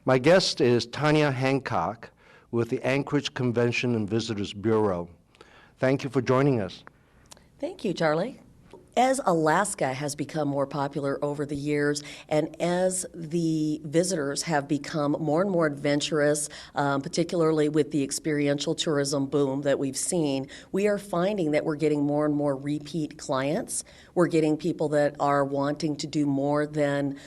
My guest is Tania Hancock with the Anchorage Convention and Visitors Bureau. Thank you for joining us. Thank you, Charlie. As Alaska has become more popular over the years, and as the visitors have become more and more adventurous, particularly with the experiential tourism boom that we've seen, we are finding that we're getting more and more repeat clients. We're getting people that are wanting to do more than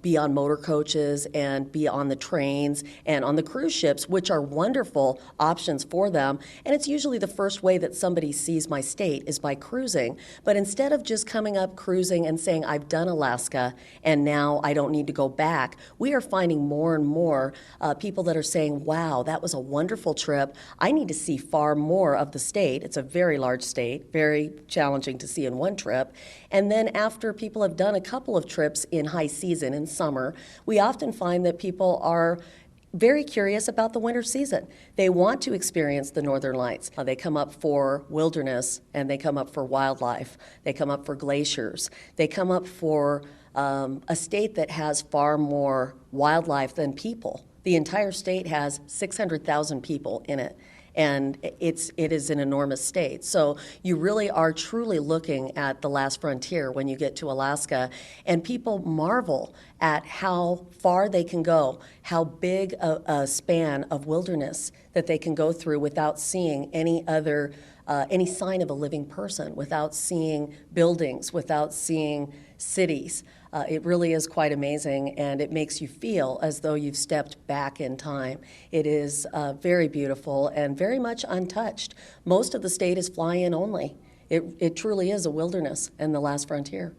be on motor coaches and be on the trains and on the cruise ships, which are wonderful options for them. And it's usually the first way that somebody sees my state is by cruising. But instead of just coming up cruising and saying, I've done Alaska and now I don't need to go back, we are finding more and more people that are saying, wow, that was a wonderful trip. I need to see far more of the state. It's a very large state, very challenging to see in one trip. And then after people have done a couple of trips in high season, in summer, we often find that people are very curious about the winter season. They want to experience the northern lights. They come up for wilderness and they come up for wildlife. They come up for glaciers. They come up for a state that has far more wildlife than people. The entire state has 600,000 people in it. And it is an enormous state. So you really are truly looking at the last frontier when you get to Alaska, and people marvel at how far they can go, how big a span of wilderness that they can go through without seeing any sign of a living person, without seeing buildings, without seeing cities. It really is quite amazing, and it makes you feel as though you've stepped back in time. It is very beautiful and very much untouched. Most of the state is fly-in only. It truly is a wilderness and the last frontier.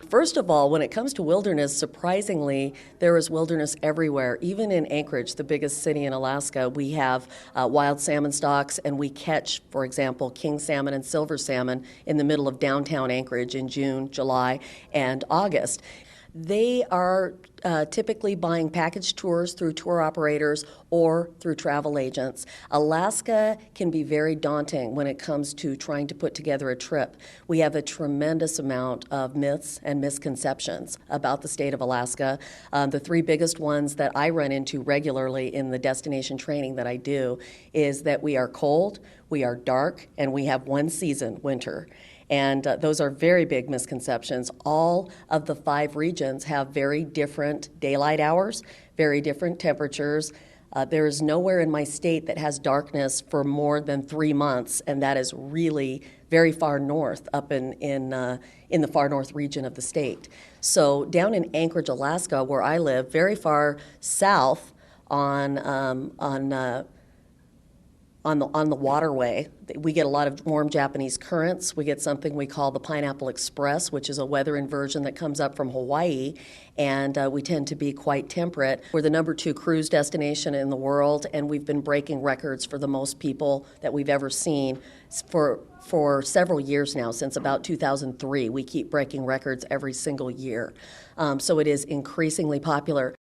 First of all, when it comes to wilderness, surprisingly, there is wilderness everywhere. Even in Anchorage, the biggest city in Alaska, we have wild salmon stocks, and we catch, for example, king salmon and silver salmon in the middle of downtown Anchorage in June, July, and August. They are typically buying package tours through tour operators or through travel agents. Alaska can be very daunting when it comes to trying to put together a trip. We have a tremendous amount of myths and misconceptions about the state of Alaska. The three biggest ones that I run into regularly in the destination training that I do is that we are cold, we are dark, and we have one season, winter. And those are very big misconceptions. All of the 5 regions have very different daylight hours, very different temperatures. There is nowhere in my state that has darkness for more than 3 months, and that is really very far north, up in the far north region of the state. So down in Anchorage, Alaska, where I live, very far south on the waterway, we get a lot of warm Japanese currents. We get something we call the Pineapple Express, which is a weather inversion that comes up from Hawaii, and we tend to be quite temperate. We're the number 2 cruise destination in the world, and we've been breaking records for the most people that we've ever seen for several years now, since about 2003. We keep breaking records every single year. So it is increasingly popular.